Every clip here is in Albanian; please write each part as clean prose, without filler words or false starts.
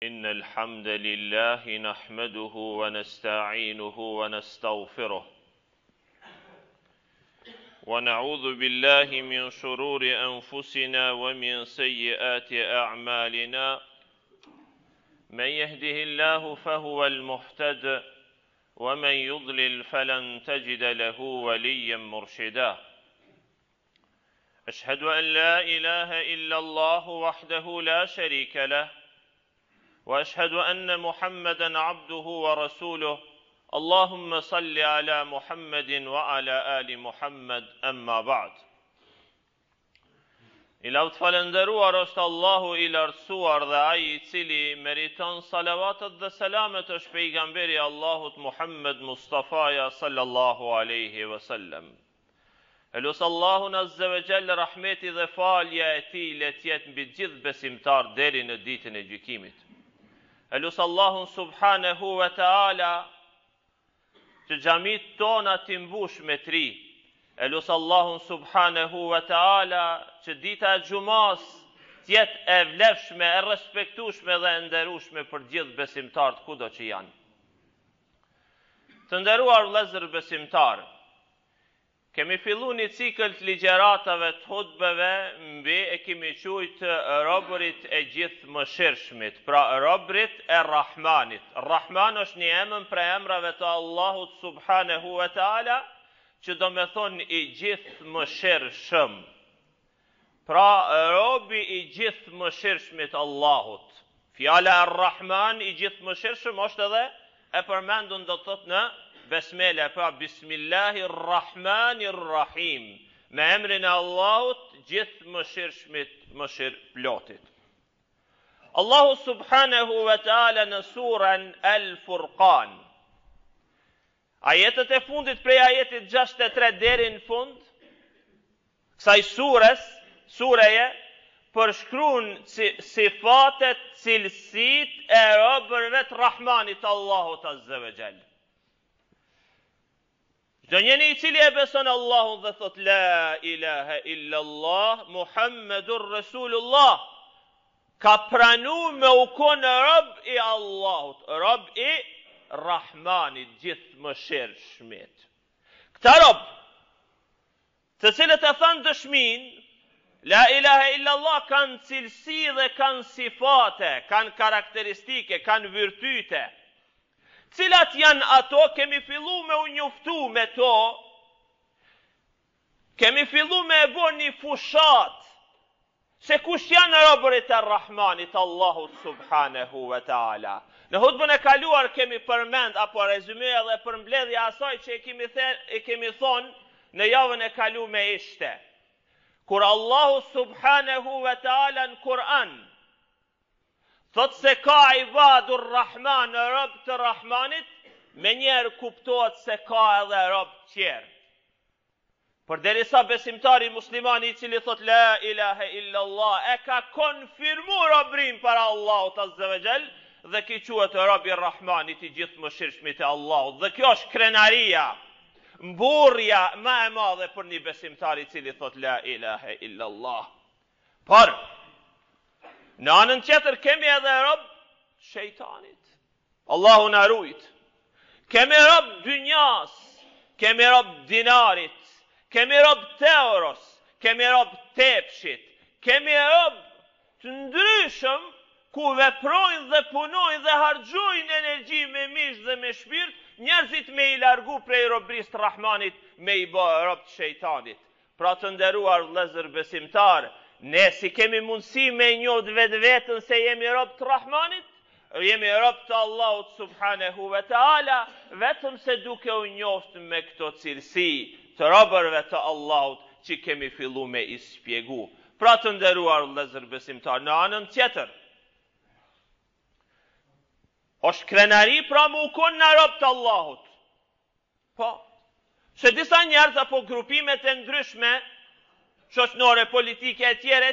إن الحمد لله نحمده ونستعينه ونستغفره ونعوذ بالله من شرور أنفسنا ومن سيئات أعمالنا من يهده الله فهو المهتد ومن يضلل فلن تجد له وليا مرشدا أشهد أن لا إله إلا الله وحده لا شريك له وأشهد أن محمدا عبده ورسوله اللهم صل على محمد وعلى آل محمد أما بعد. I lavt falënderuar është Allahu I lartësuar dhe ai I cili meriton salavatet dhe selamet është pejgamberi Allahut Muhammed Mustafaja sallallahu alaihi wasallam. Elus Allahun azza wa jalla rahmeti dhe falja e tij le të jetë mbi gjithë besimtar deri në ditën e gjykimit. Elus Allahun subhanahu wa ta'ala që xhamit tona t'i mbush me tri. Elus Allahun subhanahu wa ta'ala që dita e xumas t'jetë e vlefshme, e respektueshme dhe e nderueshme për gjithë besimtarët kudo që janë. Të nderuar vëllezër besimtar, kemi filluar një cikël të ligjëratave të hutbeve mbi e kemi quajtë robërit e gjithë mëshirshmit, pra robërit e Rahmanit. Rahman është një emër për emrave të Allahut subhanahu wa ta'ala, që do me thonë I gjithë mëshirshëm. Pra robi I gjithë mëshirshmit Allahut. Fjala Ar-Rahman I gjithë mëshirshëm është edhe e përmendun do të thotë në Besmele, pra Bismillahirrahmanirrahim, me emrin e Allahut gjithë mëshirshmit, mëshirplotit. Allahu subhanahu wa ta'ala në surën Al-Furqan, ajetet e fundit prej ajetit 63 deri në fund, kësaj sureje, përshkruan sifatet, cilësit e robërve të Rahmanit Allahut azza wa jalla. Çdo njeri I cili e beson Allahun dhe thot la ilaha illa Allah Muhammedur Rasulullah, ka pranu me u konë rob I Allahut, rob I Rahmanit gjithë mëshirshmit. Këta rob, të cilët e thanë dëshmin, la ilaha illa Allah, kanë cilësi dhe kanë sifate, kanë karakteristike, kanë virtyte. Cilat janë ato, kemi fillu me u njoftu me to, kemi fillu me e bo një fushat, se kush janë robërit e Rahmanit Allahut subhanahu wa ta'ala. Në hutbën e kaluar kemi përmend, apo rezume dhe përmbledhja asaj që e kemi thonë në javën e kalume ishte. Kur Allahu subhanahu wa ta'ala në Kur'an, thot se ka ibadur Rahman, rob të Rahmanit, me njerë kuptohet se ka edhe rob tjerë. Për derisa besimtari muslimani I cili thot la ilaha illa Allah, e ka konfirmu robrin para Allahut azza wa jall, dhe ki quhet robi Rahmanit I gjithë mëshirshmit e Allahut. Dhe kjo është krenaria, mburrja më e madhe për një besimtar I cili thot la ilaha illa Allah. Por në anën tjetër kemi edhe rob shejtanit. Allahu na rujt. Kemi rob dynjas, kemi rob dinarit, kemi rob euros, kemi rob tepshit, kemi rob të ndryshëm ku veprojnë dhe punojnë dhe harxojnë energji me mish dhe me shpirt, njerëzit me I largu prej robrisë të Rahmanit me I bë rob të shejtanit. Pra të nderuar vëllezër besimtar, ne si kemi mundësi me njohë vetën se jemi rob të Rahmanit, jemi rob të Allahut subhanahu wa ta'ala, vetëm se duke u njohur me këto cilësi të robërve të Allahut që kemi fillu me I spjegu. Pra të nderuar vëllezër besimtar, në anën tjetër, është krenari pra mu konë në rob të Allahut. Po, se disa njerëz apo grupimet e ndryshme, shoqënore, politike e tjerë,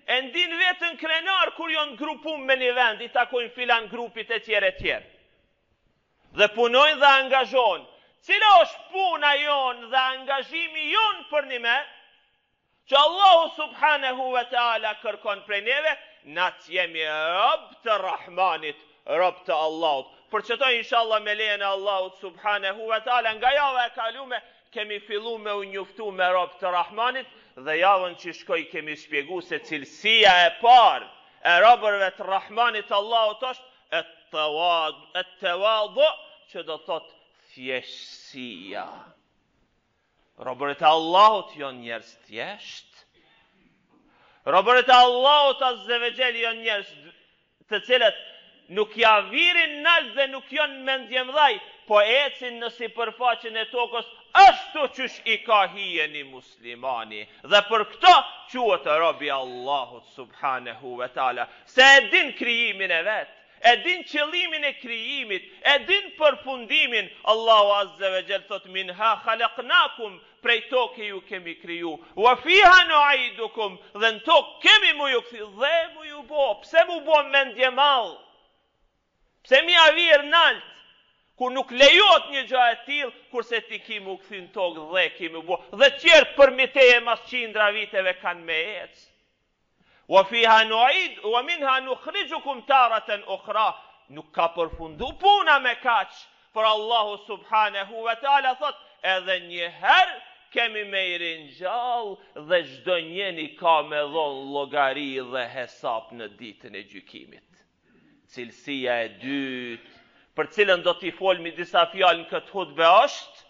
e ndin vetën krenar kur janë grupum me një vend, I takojnë filan grupit e tjerë. Dhe punojnë dhe angazhojnë. Cila është puna jonë dhe angazhimi jonë për një me, që Allahu subhanahu wa ta'ala kërkon prej neve, na të jemi rob të Rahmanit, rob të Allahut. Për çdo inshallah me lejen e Allahut subhanahu wa taala, nga java e kalume kemi fillu me u njoftu me rob të Rahmanit, dhe javën që shkoj kemi shpjegu se cilësia e parë e robërve të Rahmanit Allahut është at-tawadhu, që do thot thjeshtësia. Robërit e Allahut janë njerëz thjesht. Robërit e Allahut azza wa jall janë njerëz të cilët nuk ja virin nalt dhe nuk janë mendjemdhaj, po ecin në sipërfaqen e tokës ashtu qysh i ka hijeni muslimani. Dhe për këto quhet robi Allahut subhanahu wa taala, se e din krijimin e vet, e din qëllimin e krijimit, e din përfundimin. Allahu azza wa jall thot minha khalaqnakum, prej toke ju kemi kriju, wa fiha nu'idukum, dhe në tokë kemi mu ju kthy, dhe mu ju bo. Pse mu bo mendje mall? Pse mi avir nalt? Kur nuk lejot një gjë e tillë, kurse ti ki mu kthy në tokë dhe ki mu bo. Dhe tjerë për miteje mas qindra viteve kanë me ecë. Wa fiha nu'id wa minha nukhrijukum taratan ukhra. Nuk ka përfundu puna me kaq, por Allahu subhanahu wa taala thot edhe një herë kemi me i ringjall dhe çdo njeri ka me dhon llogari dhe hesap në ditën e gjykimit. Cilësia e dytë, për cilën do t'i folmi disa fjalë në këtë hutbe, është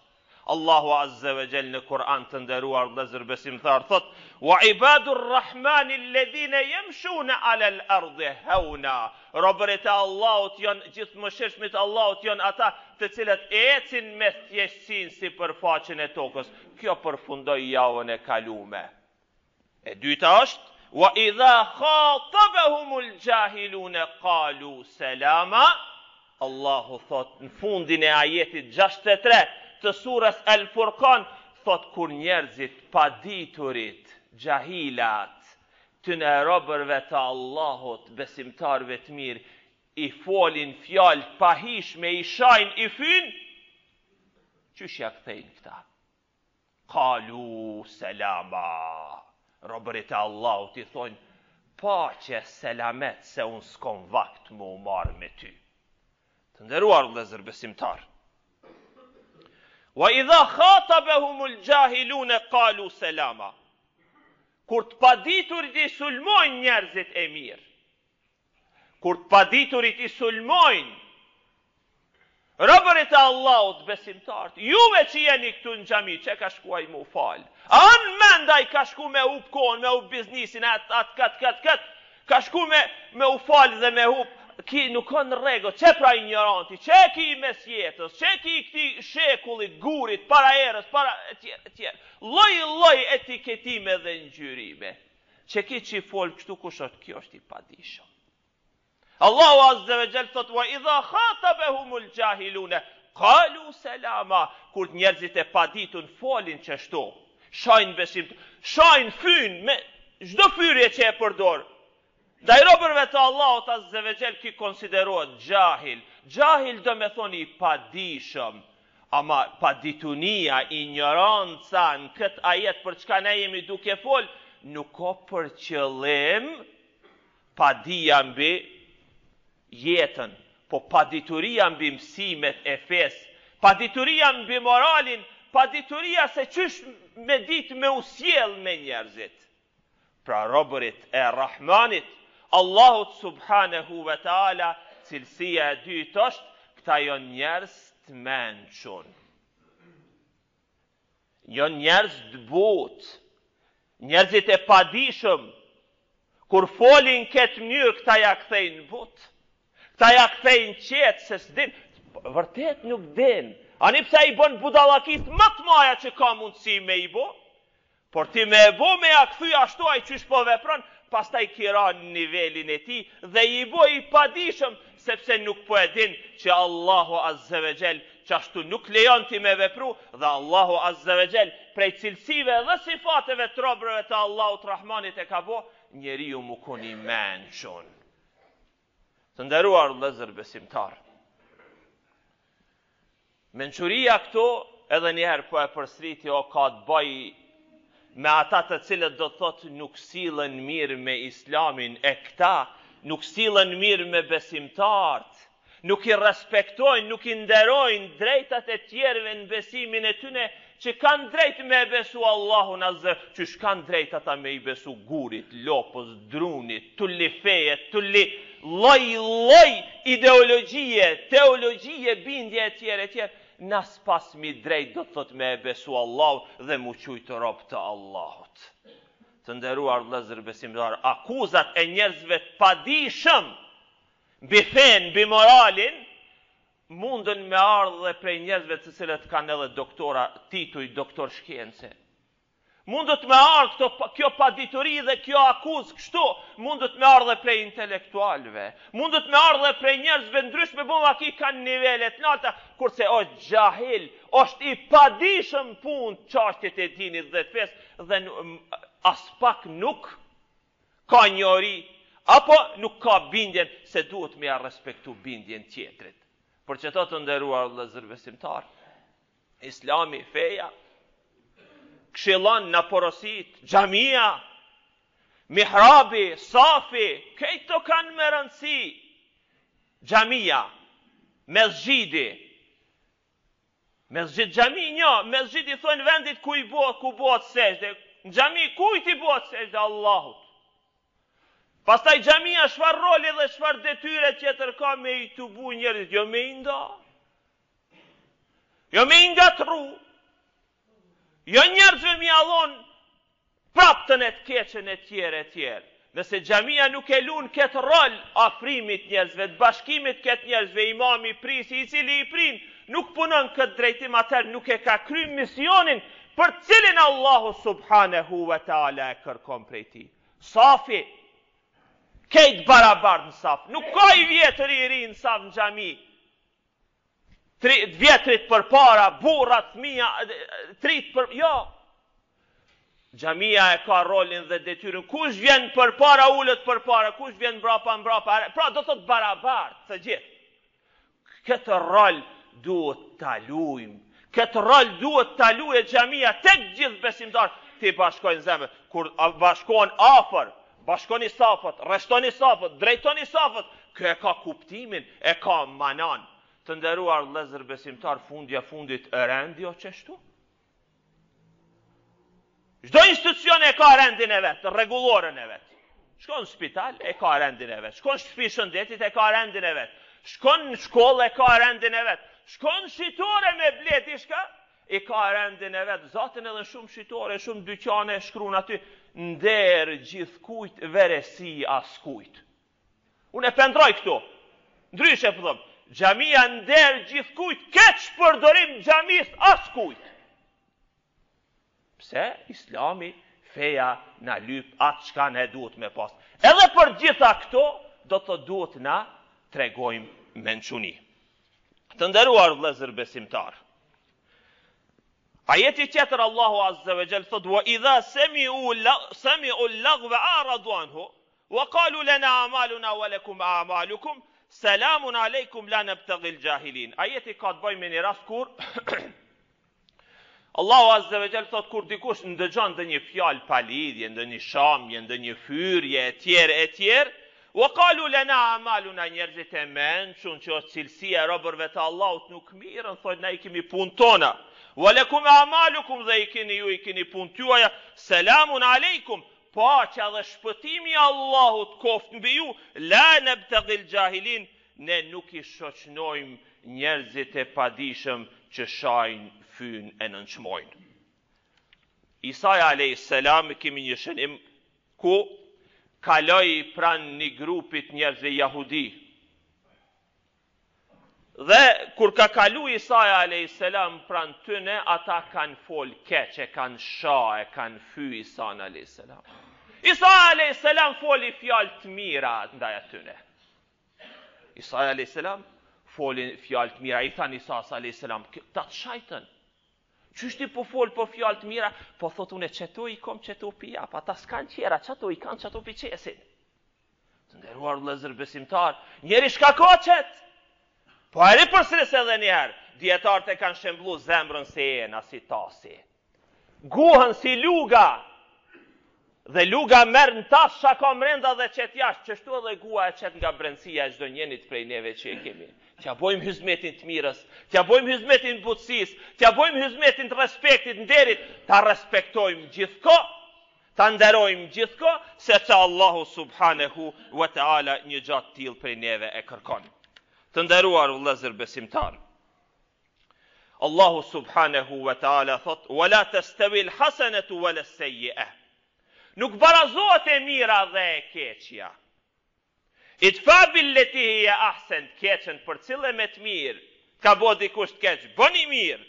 Allahu azza wa jall në Kur'an të nderuar vëllezër besimtar thot: "Wa ibadur rahmani alladhina yamshuna 'ala al-ardi hauna." Robërit e Allahut janë gjithëmshirshmit të Allahut janë ata të cilët ecin me thjeshtësinë sipërfaqen e tokës. Kjo përfundoi javën e kalume. E dyta është wa idha khatabahumul jahiluna qalu salama. Allahu thot në fundin e ajetit 63 të surës Al-Furqan, thot kur njerëzit paditurit, gjahilat, të në robërve të Allahut, besimtarve të mirë, i folin fjalë pahishme, i shajnë i fyn, qysh ja kthejnë këta? Qalu selama. Robërit e Allahut i thonë, paqe, selamet, se unë s'kom vakt më u marrë me ty. Të nderuar vëllezër besimtar. Wa idha khatabahumul jahiluna qalu salama. Kur të paditurit i sulmojnë njerëzit e mirë, kur të paditurit i sulmojnë robërit e Allahut besimtarët, juve që jeni këtu në xhami, që ka shkuaj mu falë? Anë mendaj ka shku me up kohën, me up biznisin, atë, ka shku me u falë dhe me up. Ki nuk ka në rregull, që pra ignoranti, që ki mes jetës, që ki këti shekullit, gurit, para erës, para etjerë. Lloj etiketime dhe ngjyrime. Që ki që i folë kështu kush është, kjo është i padishëm. Allahu azza wa jall thot wa idha khatabahumul jahiluna qalu salama. Kur njerëzit e paditun folin çështo, shajnë besim, shajnë fyn me çdo fyrje që e përdor. Ndaj robërve të Allahut azza wa jall ki konsiderohet gjahil. Gjahil do me thoni i padishëm, ama paditunia, ignoranca në këtë ajet për çka ne jemi duke fol, nuk ka për qëllim padia mbi jetën, po padituria mbi mësimet e fesë, padituria mbi moralin, padituria se qysh me ditë me usjell me njerëzit. Pra robërit e Rahmanit Allahut subhanahu wa taala, cilësia e dytë është, këta janë njerëz të mençur. Janë njerëz të butë, njerëzit e padishëm, kur folin këtë mënyrë, këta ja kthejnë butë, këta ja kthejnë qetë, se s'din, vërtet nuk din. Ani pse i bën budallakist më të maja që ka mundësi me i bo, por ti me e bo me ja kthy ashtu ai qysh po vepron, pastaj kira në nivelin e ti dhe i bo i padishëm, sepse nuk po e din që Allahu azza wa jall qashtu nuk lejon ti me vepru, dhe Allahu azza wa jall prej cilësive dhe sifateve të robërve të Allahut Rahmanit e ka bo, njeriu mu kon i mençur. Të nderuar vëllezër besimtar, mençuria këto edhe njëherë po e përsriti, o ka të bëj me ata të cilët do thotë nuk sillen mirë me islamin, e këta nuk sillen mirë me besimtarët, nuk i respektojnë, nuk i nderojnë drejtat e tjerëve në besimin e tyne, që kanë drejt me besu Allahun azza, që kanë drejt ata me i besu gurit, lopës, drunit, tulli feje, tulli loj ideologjie, teologjie, bindje e tjere, nas pas mi drejt do thot me e besu Allahun dhe mu qujtë rob të Allahut. Të nderuar vëllezër besimtar, akuzat e njerëzve të padijshëm mbi fen, mbi moralin, mundën me ardhe prej njerëzve të cilët kanë edhe doktora, tituj doktor shkencë. Mundët me ardhe kjo padituri dhe kjo akuzë kështu, mundët me ardhe prej intelektualve, mundët me ardhe prej njerëzve ndryshme, bëma ki kanë nivellet nata, kurse është gjahil, është i padishëm punë çështjet e dinit dhe të fesë, dhe as pak nuk ka njëri, apo nuk ka bindjen se duhet me ja respektu bindjen tjetrit. Por që të nderuar vëllezër besimtar, Islami, feja, këshillon në porosit, xhamia, mihrabi, safi, këto kanë me rëndësi. Xhamia, mesxhidi, xhami një, mesxhidi thonë vendit ku bëhet sejdë. Në xhami kujt i bëhet sejdë? Allahut. Pastaj xhamia çfarë roli dhe çfarë detyre tjetër ka me i tubu njerëzit, jo me i nda, jo me i ngatru, jo njerëzve mi allon praptën e të keqen e tjerë. Nëse xhamia nuk e lun këtë rol afrimit njerëzve, të bashkimit këtë njerëzve, imami prisi, i cili i prin, nuk punon këtë drejtim, atëherë nuk e ka kry misionin për cilin Allahu subhanahu wa taala e kërkon prej tij. Safi, kejt barabart në saf. Nuk ka i vjetër i ri në saf në xhami. Vjetrit për para, burrat, fëmija, trit për... Jo. Xhamia e ka rolin dhe detyrën. Kush vjen për para, ullët për para. Kush vjen mbrapa. Pra do thot barabart, të gjithë. Këtë rol duhet ta luajmë. Këtë rol duhet ta luajë xhamia tek gjithë besimtar. Ti bashkojnë zemër. Kur bashkohen afër, bashkoni safët, rreshtoni safët, drejtoni safët, kjo e ka kuptimin, e ka manan. Të nderuar vëllezër besimtar, fundit e rendi o qeshtu? Çdo institucion e ka rendin e vet, rregulloren e vet. Shkon në spital, e ka rendin e vet. Shkon në shtëpi shëndetit, e ka rendin e vet. Shkon në shkollë, e ka rendin e vet. Shkon në shitore me blet diçka, e ka rendin e vet. Zatin edhe shumë shitore, shumë dyqane shkruan aty, nder gjithkujt, veresi askujt. Unë e pendroj këtu. Ndryshe thëm, xhamia nder gjithkujt, keq përdorim xhamis askujt. Pse Islami, feja na lyp atë çka ne duhet me pas. Edhe për gjitha këto do të duhet na tregojmë mençuni. Të nderuar vëllezër besimtar. Ajeti tjetër Allahu Azza wa Jall thot: "Wa idha sami'u al-laghwa a'radu anhu wa qalu lana a'maluna wa lakum a'malukum salamun alaykum la nabtaghi al-jahilin." Ajeti ka të bëjë me një rast kur Allahu Azza wa Jall thot kur dikush ndëgjon ndonjë fjalë pa lidhje, ndonjë shamje, ndonjë fyrje e tjerë, wa qalu lana a'maluna, njerëzit e mençun që është cilësia e robërve të Allahut nuk mirën, thonë na i kemi punë tona. Wa lakum a'malukum, dhe i keni punë tuaja, selamun aleikum, paqja dhe shpëtimi i Allahut koft mbi ju, la nabtaghil jahilin, ne nuk i shoqënojmë njerëzit e padijshëm që shajnë fyn e nënçmojnë. Isaja a.s. kemi një shënim ku kaloi pran një grupit njerëzve jahudi. Dhe kur ka kalu Isaja a.s. pran tyne, ata kanë fol keq, e kanë sha, e kanë fy Isan a.s. Isaja a.s. foli fjalë të mira ndaj atyne. Isaja a.s. foli fjalë të mira, i than Isa a.s. ta të shajtën. Qështi po fol po fjalë të mira, po thot unë qëto i kom, qëto pi jap, ata s'kan qera, qëto i kanë, qëto pi qesin. Të nderuar vëllezër besimtar, njeri shka koqet, po eri përsëris edhe njerë, dietarët e kanë shembullu zemrën se ena si tasi. guhën si luga, dhe luga merr në tash shaka mrenda dhe qet jashtë, çështu edhe gua e qet nga brendësia e çdo njenit prej neve që e kemi. T'ja bojmë hizmetin të mirës, t'ja bojmë hizmetin të butësisë, t'ja bojmë hizmetin të respektit, nderit, ta respektojmë gjithkohë, ta nderojmë gjithkohë, se që Allahu subhanehu wa ta'ala një gjatë tillë prej neve e kërkon. Të nderuar vëllezër besimtar, Allahu subhanehu wa ta'ala thot: "Wala tastawi al-hasanatu wala as-sayyi'ah." Nuk barazohet e mira dhe e keqja. Idfa billeti hiya ahsan, keqen për cilën me të mirë, ka bo dikush të keq, bëni mirë.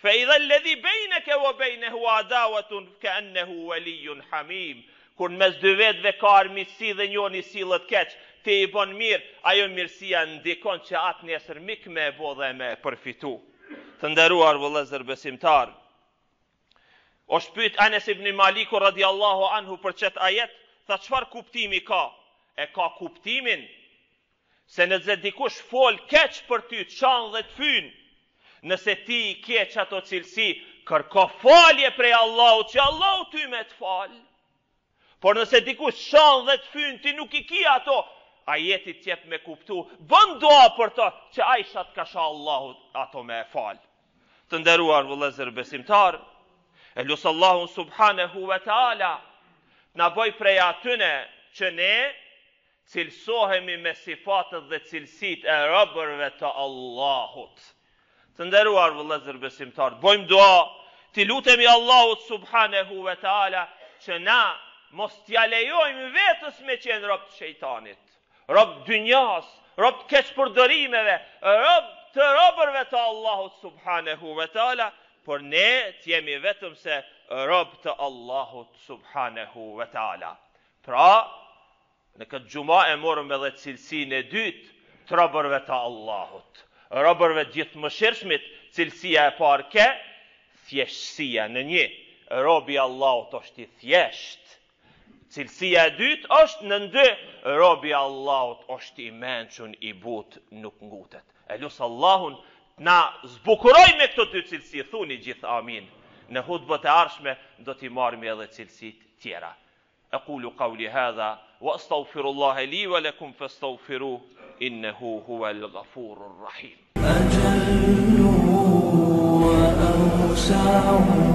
Fa idha alladhi bainaka wa bainahu adawatun ka'annahu waliyyun hamim. Kur mes dy vetëve ka armiqësi dhe njëri sillet keq, ti i bën mirë, ajo mirësia ndikon që atë nesër mik me e bo dhe me përfitu. Të nderuar vëllezër besimtar, o shpyt Anas ibn Maliku radiallahu anhu për qët ajet, tha çfarë kuptimi ka? E ka kuptimin se nëse dikush fol keq për ty, të çan dhe të fyn, nëse ti i keq ato cilësi, kërko falje prej Allahut, që Allahu ty me të fal. Por nëse dikush çan dhe të fyn, ti nuk i ki ato, ajeti t'jep me kuptu, bën dua për to, që ajshat ka sha Allahut ato me fal. Të nderuar vëllezër besimtar, e lusë Allahun subhanehu wa ta'ala na bëj prej atyne që ne cilësohemi me sifatët dhe cilësit e robërve të Allahut. Të nderuar vëllezër besimtar, bëjmë dua, ti lutemi Allahut subhanehu wa ta'ala që na mos t'ja lejojmë vetës me qenë rob të shejtanit, rob dynjas, rob të keqpërdërimeve, rob të robërve të Allahut subhanehu wa ta'ala, por ne t'jemi vetëm se rob të Allahut subhanehu wa ta'ala. Pra, në këtë gjuma e morëm edhe cilësinë e dytë të robërve të Allahut. Robërve gjithë mëshirshmit, cilësia e parë ke, thjeshtësia në një. Robi Allahut është i thjesht. Cilësia e dytë është në dy, robi Allahut është i mençun, i butë, nuk ngutet. E lusë Allahun na zbukuroj me këto dy cilësi, thuni gjithë amin. Në hutbët e arshme do t'i marrëmi edhe cilësit tjera. Aqulu qawli hadha wa astaghfirullaha li wa lakum fastaghfiruhu innahu huwal ghafurur rahim. Ajallu wa awsa'u